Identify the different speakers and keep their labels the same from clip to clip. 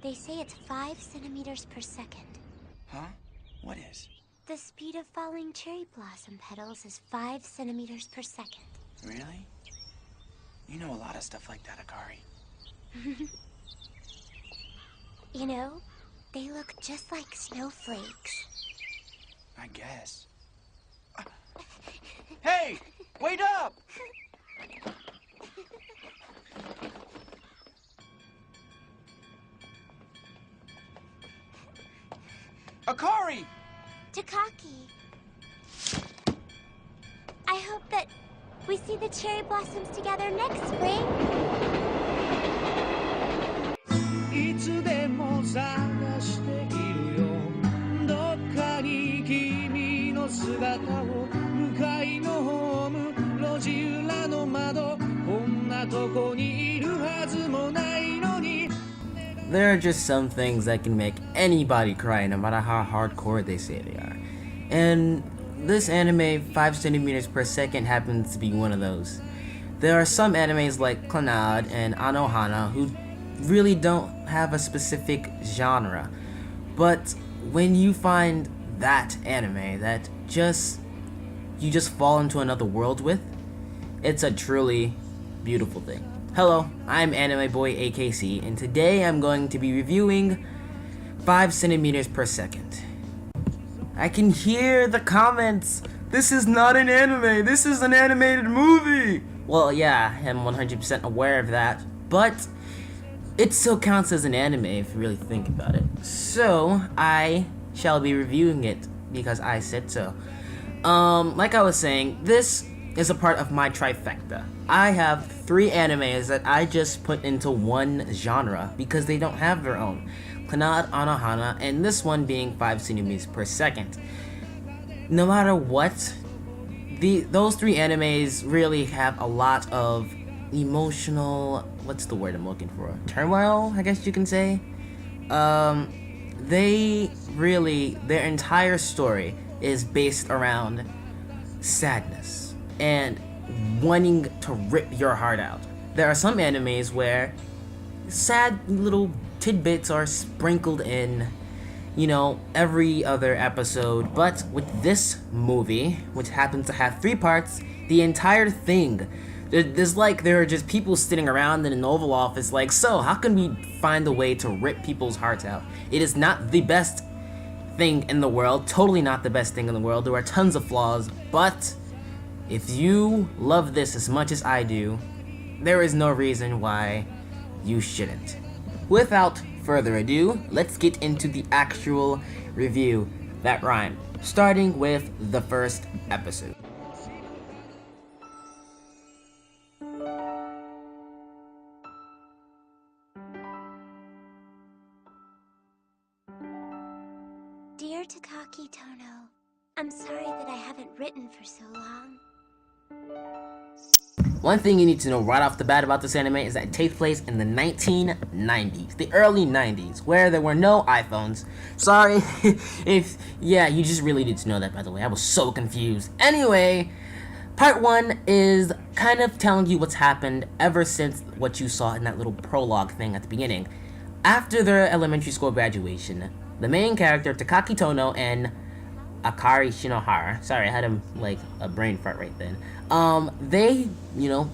Speaker 1: They say it's 5 centimeters per second.
Speaker 2: Huh? What is?
Speaker 1: The speed of falling cherry blossom petals is 5 centimeters per second.
Speaker 2: Really? You know a lot of stuff like that, Akari.
Speaker 1: You know, they look just like snowflakes.
Speaker 2: I guess. Hey! Wait up! Akari!
Speaker 1: Takaki. I hope that we see the cherry blossoms together next spring.
Speaker 3: いつでも探しているよどっかに君の姿を向かいのホーム路地裏の窓こんなとこにいるはずもないのに
Speaker 4: There are just some things that can make anybody cry, no matter how hardcore they say they are. And this anime, 5 centimeters per second, happens to be one of those. There are some animes like Clannad and Anohana who really don't have a specific genre. But when you find that anime that you just fall into another world with, it's a truly beautiful thing. Hello, I'm AnimeboyAKC, and today I'm going to be reviewing 5 centimeters per second. I can hear the comments, this is not an anime, this is an animated movie! Well, yeah, I'm 100% aware of that, but it still counts as an anime if you really think about it. So, I shall be reviewing it because I said so. Like I was saying, this is a part of my trifecta. I have 3 animes that I just put into one genre because they don't have their own. Clannad, Anohana, and this one being 5 centimeters per second. No matter what, those 3 animes really have a lot of emotional, what's the word I'm looking for? Turmoil, I guess you can say. Their entire story is based around sadness and wanting to rip your heart out. There are some animes where sad little tidbits are sprinkled in, you know, every other episode, but with this movie, which happens to have 3 parts, the entire thing, there are just people sitting around in an Oval Office like, so how can we find a way to rip people's hearts out? It is not the best thing in the world, totally not the best thing in the world, there are tons of flaws, but if you love this as much as I do, there is no reason why you shouldn't. Without further ado, let's get into the actual review that rhymed, starting with the first episode.
Speaker 1: Dear Takaki Tono, I'm sorry that I haven't written for so long.
Speaker 4: One thing you need to know right off the bat about this anime is that it takes place in the 1990s, the early 90s, where there were no iPhones. Sorry, you just really need to know that, by the way. I was so confused. Anyway, part 1 is kind of telling you what's happened ever since what you saw in that little prologue thing at the beginning. After their elementary school graduation, the main character, Takaki Tono, and Akari Shinohara, sorry, I had a brain fart right then. They,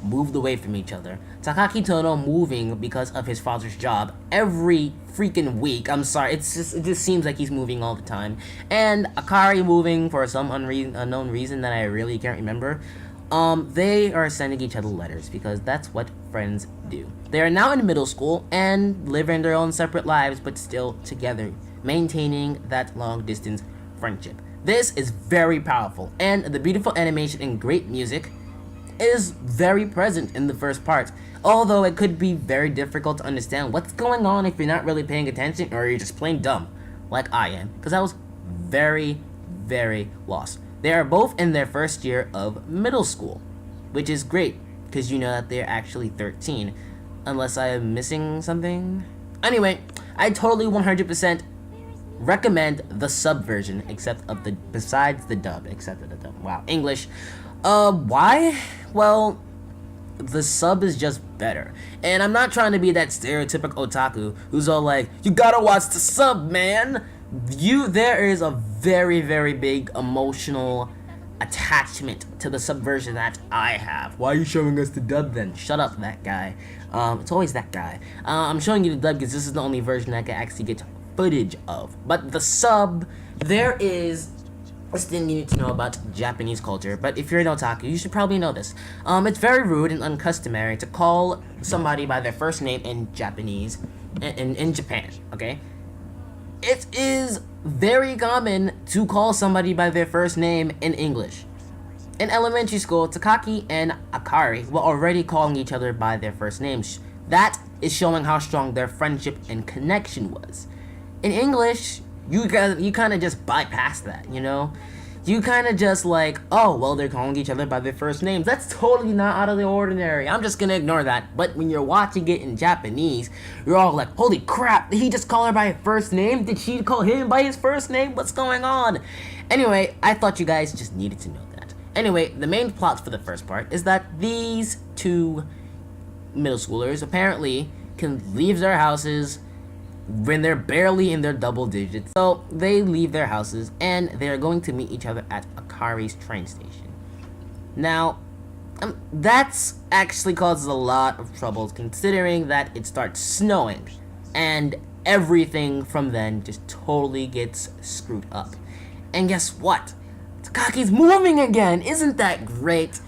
Speaker 4: moved away from each other. Takaki Tono moving because of his father's job every freaking week. I'm sorry, it just seems like he's moving all the time. And Akari moving for some unknown reason that I really can't remember. They are sending each other letters because that's what friends do. They are now in middle school and living their own separate lives, but still together, maintaining that long distance friendship. This is very powerful, and the beautiful animation and great music is very present in the first part, although it could be very difficult to understand what's going on if you're not really paying attention or you're just plain dumb, like I am, because I was very, very lost. They are both in their first year of middle school, which is great, because you know that they're actually 13, unless I am missing something. Anyway, I totally 100% recommend the sub version, besides the dub. Wow, English. Why? Well, the sub is just better. And I'm not trying to be that stereotypical otaku who's all like, you gotta watch the sub, man. There is a very, very big emotional attachment to the sub version that I have. Why are you showing us the dub then? Shut up, that guy. It's always that guy. I'm showing you the dub because this is the only version I can actually get footage of. But the sub, there is this thing you need to know about Japanese culture, but if you're an otaku, you should probably know this. It's very rude and uncustomary to call somebody by their first name in Japanese, in Japan, okay? It is very common to call somebody by their first name in English. In elementary school, Takaki and Akari were already calling each other by their first names. That is showing how strong their friendship and connection was. In English, you kind of just bypass that, you know? You kind of just like, oh, well, they're calling each other by their first names. That's totally not out of the ordinary. I'm just gonna ignore that. But when you're watching it in Japanese, you're all like, holy crap, did he just call her by her first name? Did she call him by his first name? What's going on? Anyway, I thought you guys just needed to know that. Anyway, the main plot for the first part is that these two middle schoolers apparently can leave their houses when they're barely in their double digits. So they leave their houses and they're going to meet each other at Akari's train station. Now, that's actually causes a lot of troubles considering that it starts snowing and everything from then just totally gets screwed up. And guess what? Takaki's moving again! Isn't that great?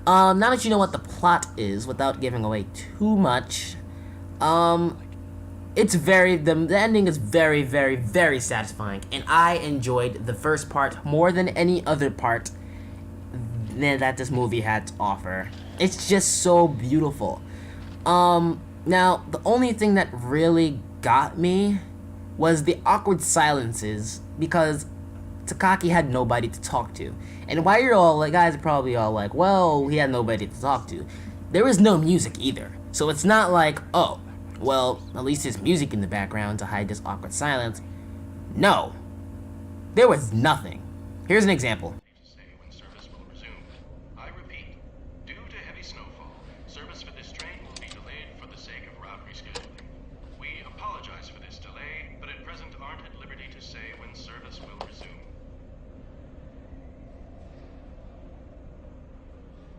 Speaker 4: Now that you know what the plot is, without giving away too much, it's the ending is very, very, very satisfying, and I enjoyed the first part more than any other part that this movie had to offer. It's just so beautiful. Now, the only thing that really got me was the awkward silences, because Takaki had nobody to talk to. And while you're all like, guys are probably all like, well, he had nobody to talk to, there was no music either. So it's not like, oh, well, at least there's music in the background to hide this awkward silence. No. There was nothing. Here's an example.
Speaker 5: When service will resume. I repeat, due to heavy snowfall, service for this train will be delayed for the sake of route rescheduling. We apologize for this delay, but at present aren't at liberty to say when service will resume.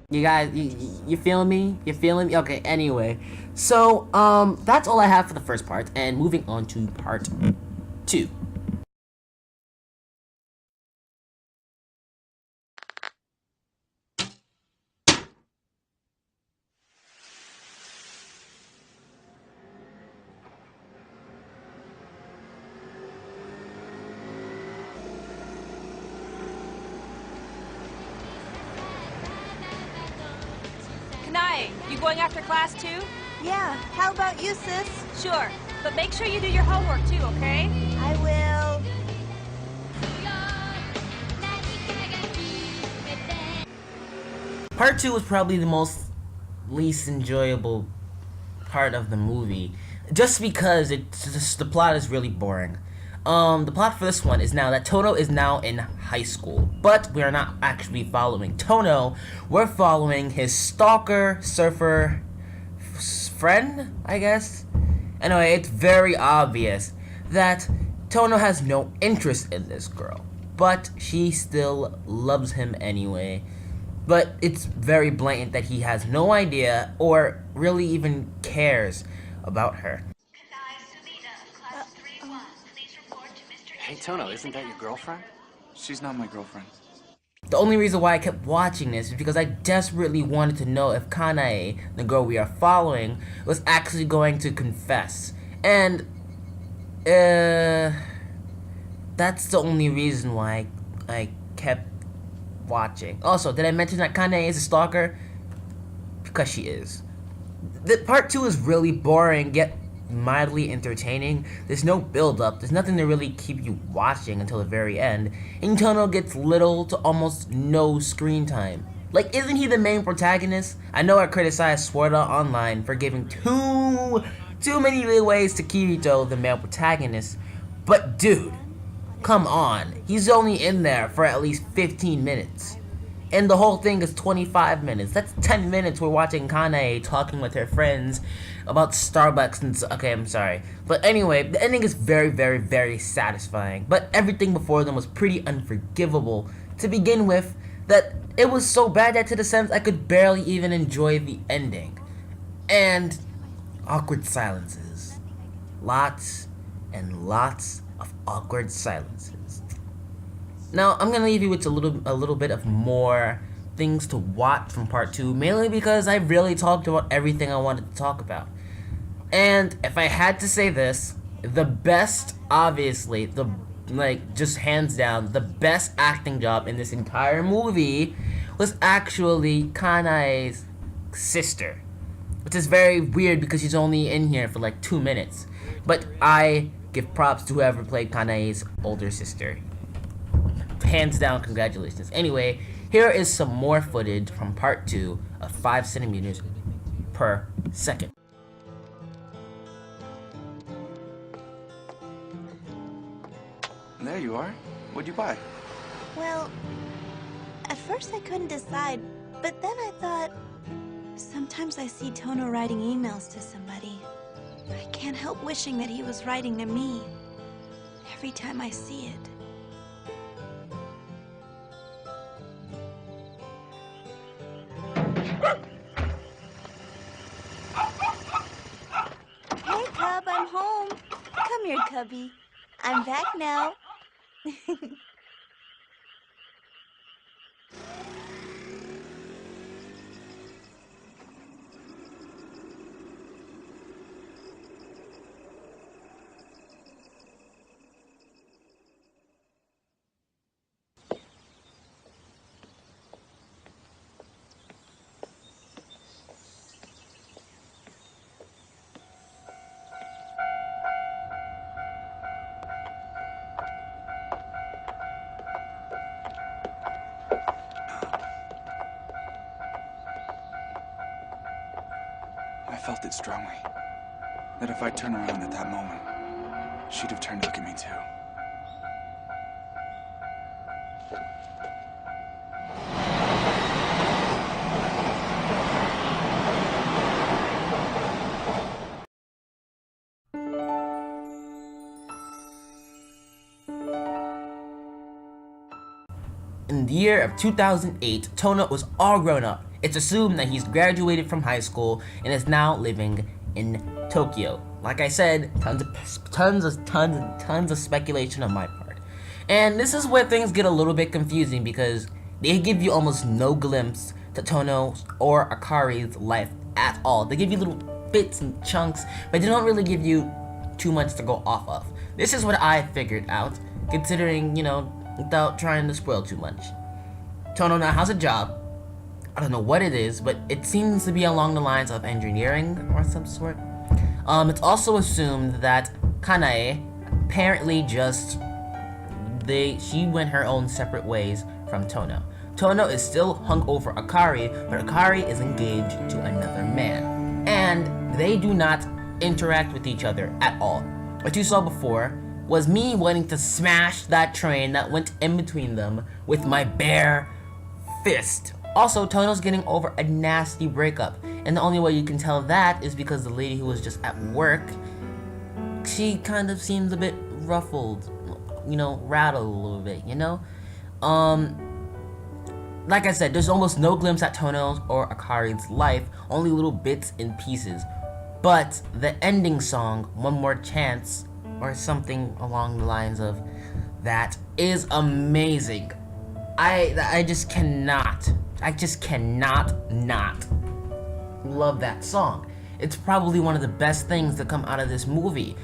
Speaker 4: You guys, you feeling me? You feeling me? Okay, anyway. So, that's all I have for the first part, and moving on to part 2.
Speaker 6: Kanai, you going after class too?
Speaker 7: Yeah, how about you, sis?
Speaker 6: Sure, but make sure you do your homework too, okay?
Speaker 7: I will.
Speaker 4: Part 2 was probably the least enjoyable part of the movie, just because the plot is really boring. The plot for this one is now that Tono is now in high school, but we are not actually following Tono. We're following his stalker, surfer friend, I guess? Anyway, it's very obvious that Tono has no interest in this girl, but she still loves him anyway. But it's very blatant that he has no idea or really even cares about her.
Speaker 2: Hey, Tono, isn't that your girlfriend? She's not my girlfriend.
Speaker 4: The only reason why I kept watching this is because I desperately wanted to know if Kanae, the girl we are following, was actually going to confess. And, that's the only reason why I kept watching. Also, did I mention that Kanae is a stalker? Because she is. The part 2 is really boring, yet mildly entertaining. There's no build-up, there's nothing to really keep you watching until the very end, and Tono gets little to almost no screen time. Like, isn't he the main protagonist? I know I criticized Sworda online for giving too many leeways to Kirito, the male protagonist, but dude, come on, he's only in there for at least 15 minutes. And the whole thing is 25 minutes. That's 10 minutes we're watching Kanae talking with her friends about Starbucks and okay, I'm sorry. But anyway, the ending is very, very, very satisfying. But everything before them was pretty unforgivable to begin with, that it was so bad that to the sense I could barely even enjoy the ending. And awkward silences. Lots and lots of awkward silences. Now, I'm gonna leave you with a little bit of more things to watch from part 2, mainly because I really talked about everything I wanted to talk about. And if I had to say this, the best, obviously, just hands down, the best acting job in this entire movie was actually Kanae's sister. Which is very weird because she's only in here for like 2 minutes. But I give props to whoever played Kanae's older sister. Hands down, congratulations. Anyway, here is some more footage from part 2 of 5 centimeters per second.
Speaker 2: There you are. What'd you buy?
Speaker 7: Well, at first I couldn't decide, but then I thought, sometimes I see Tono writing emails to somebody. I can't help wishing that he was writing to me every time I see it. Hey, Cub, I'm home. Come here, Cubby. I'm back now.
Speaker 2: I felt it strongly. That if I turned around at that moment, she'd have turned to look at me too.
Speaker 4: In the year of 2008, Tono was all grown up. It's assumed that he's graduated from high school and is now living in Tokyo. Like I said, tons of speculation on my part. And this is where things get a little bit confusing because they give you almost no glimpse to Tono's or Akari's life at all. They give you little bits and chunks, but they don't really give you too much to go off of. This is what I figured out, considering, without trying to spoil too much. Tono now has a job. I don't know what it is, but it seems to be along the lines of engineering or some sort. It's also assumed that Kanae apparently she went her own separate ways from Tono. Tono is still hung over Akari, but Akari is engaged to another man. And they do not interact with each other at all. What you saw before was me wanting to smash that train that went in between them with my bare fist. Also, Tono's getting over a nasty breakup, and the only way you can tell that is because the lady who was just at work, she kind of seems a bit ruffled, rattled a little bit, Like I said, there's almost no glimpse at Tono's or Akari's life, only little bits and pieces. But the ending song, One More Chance, or something along the lines of that, is amazing. I just cannot not love that song. It's probably one of the best things to come out of this movie,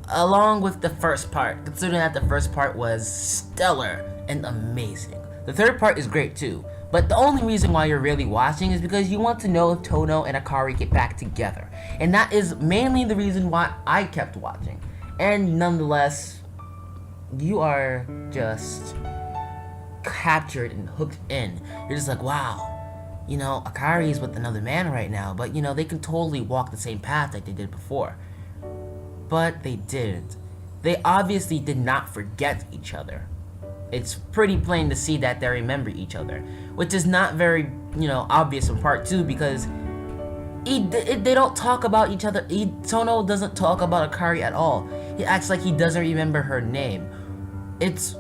Speaker 4: along with the first part, considering that the first part was stellar and amazing. The third part is great too, but the only reason why you're really watching is because you want to know if Tono and Akari get back together, and that is mainly the reason why I kept watching. And nonetheless, you are just captured and hooked in. You're just like, wow, Akari's with another man right now, but they can totally walk the same path like they did before. But they didn't. They obviously did not forget each other. it's pretty plain to see that they remember each other, which is not very, obvious in part 2 because they don't talk about each other. Tono doesn't talk about Akari at all. He acts like he doesn't remember her name. It's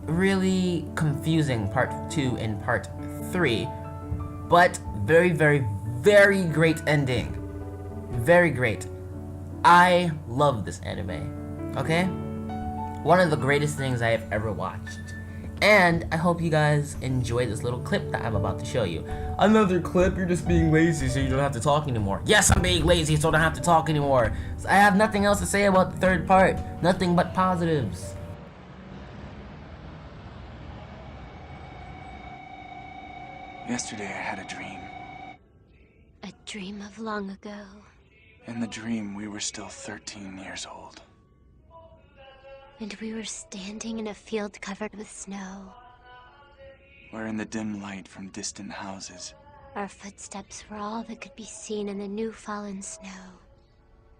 Speaker 4: really confusing, part 2 and part 3, but very, very, very great ending. Very great. I love this anime, okay? One of the greatest things I have ever watched. And I hope you guys enjoy this little clip that I'm about to show you. Another clip? You're just being lazy so you don't have to talk anymore. Yes, I'm being lazy so I don't have to talk anymore. So I have nothing else to say about the third part. Nothing but positives.
Speaker 2: Yesterday I had a dream.
Speaker 1: A dream of long ago.
Speaker 2: In the dream, we were still 13 years old.
Speaker 1: And we were standing in a field covered with snow.
Speaker 2: Where in the dim light from distant houses,
Speaker 1: Our footsteps were all that could be seen in the new fallen snow.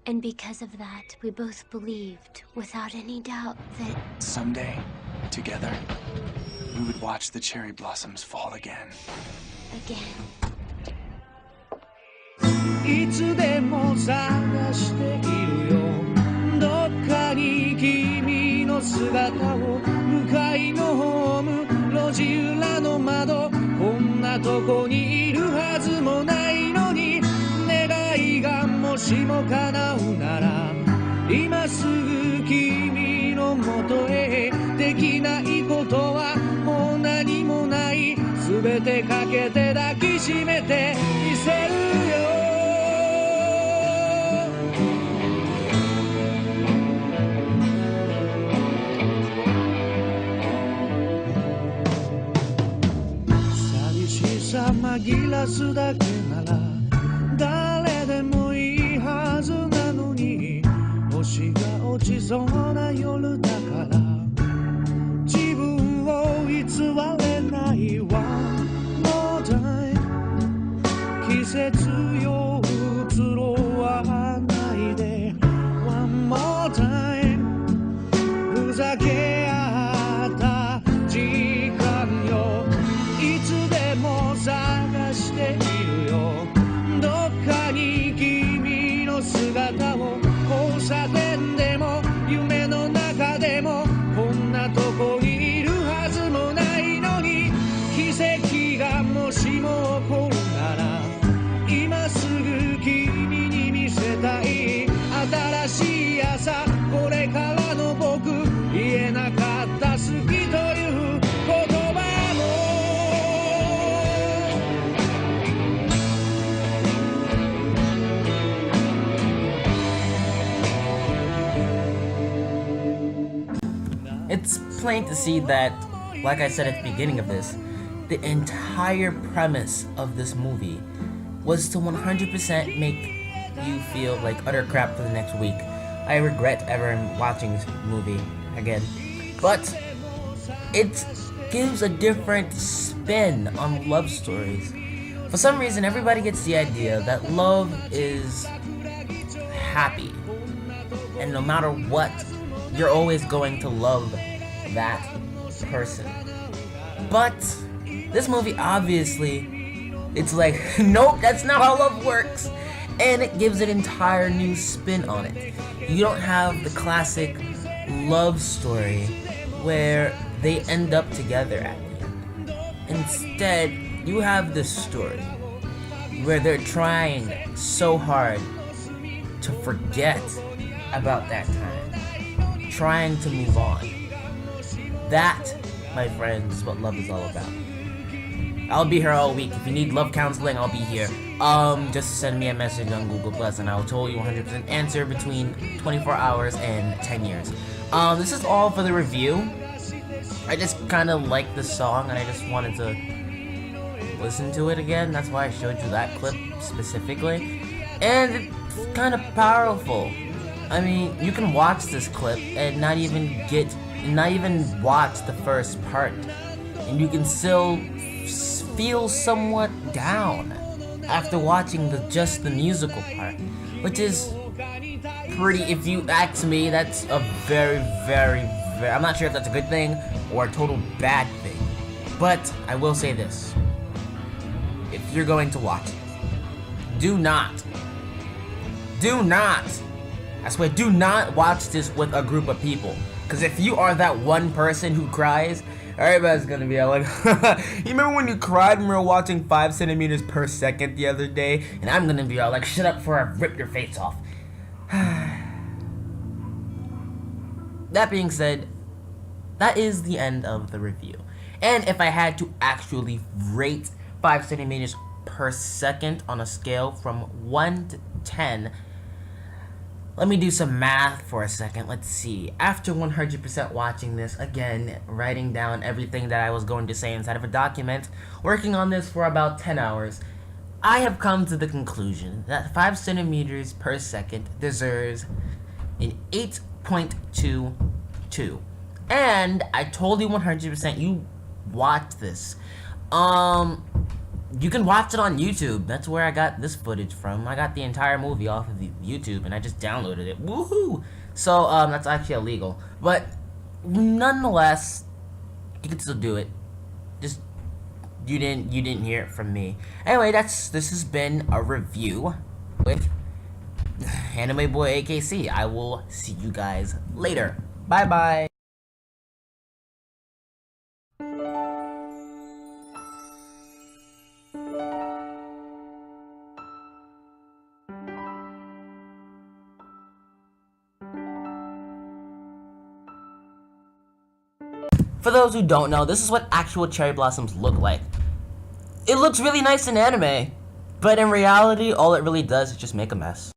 Speaker 1: And because of that, we both believed, without any doubt, that
Speaker 2: someday, together, we would watch the cherry blossoms fall again.
Speaker 1: again.
Speaker 3: いつでも探しているよどっかに君の姿を向かいのホーム路地裏の窓こんなとこにいるはずもないのに願いがもしも叶うなら今すぐ君のもとへできないことはもう何もない全てかけて抱きしめてみせるよ紛らすだけなら誰でもいいはずなのに星が落ちそうな夜だから自分を偽れないわ More time 季節よ移ろわないで One more time ふざけ合った時間よいつでも探しているよどっかに君の姿を交差点でも夢の中でもこんなとこにいるはずもないのに奇跡がもしも起こるなら今すぐ君に見せたい新しい朝これからの僕言えなかった好きという言葉
Speaker 4: It's plain to see that, like I said at the beginning of this, the entire premise of this movie was to 100% make you feel like utter crap for the next week. I regret ever watching this movie again, but it gives a different spin on love stories. For some reason, everybody gets the idea that love is happy, and no matter what, you're always going to love that person. But this movie, obviously, it's like, nope, that's not how love works. And it gives an entire new spin on it. You don't have the classic love story where they end up together at the end. Instead, you have this story where they're trying so hard to forget about that time, trying to move on. That, my friends, is what love is all about. I'll be here all week. If you need love counseling, I'll be here. Just send me a message on Google Plus, and I'll totally 100% answer between 24 hours and 10 years. This is all for the review. I just kind of like the song, and I just wanted to listen to it again. That's why I showed you that clip specifically. And it's kind of powerful. I mean, you can watch this clip and not even watch the first part, and you can still feel somewhat down after watching just the musical part, which is pretty, if you ask me, that's a very, very, I'm not sure if that's a good thing or a total bad thing. But I will say this. If you're going to watch it, do not, I swear, do not watch this with a group of people. Because if you are that one person who cries, everybody's gonna be like, you remember when you cried when we were watching 5 centimeters per second the other day? And I'm gonna be all like, shut up before I rip your face off. That being said, that is the end of the review. And if I had to actually rate 5 centimeters per second on a scale from 1 to 10, let me do some math for a second. Let's see. After 100% watching this, again, writing down everything that I was going to say inside of a document, working on this for about 10 hours, I have come to the conclusion that 5 centimeters per second deserves an 8.22. And I told you 100% you watch this. You can watch it on YouTube. That's where I got this footage from. I got the entire movie off of YouTube and I just downloaded it. Woohoo! So, that's actually illegal. But, nonetheless, you can still do it. Just, you didn't hear it from me. Anyway, this has been a review with AnimeboyAKC. I will see you guys later. Bye-bye. For those who don't know, this is what actual cherry blossoms look like. It looks really nice in anime, but in reality, all it really does is just make a mess.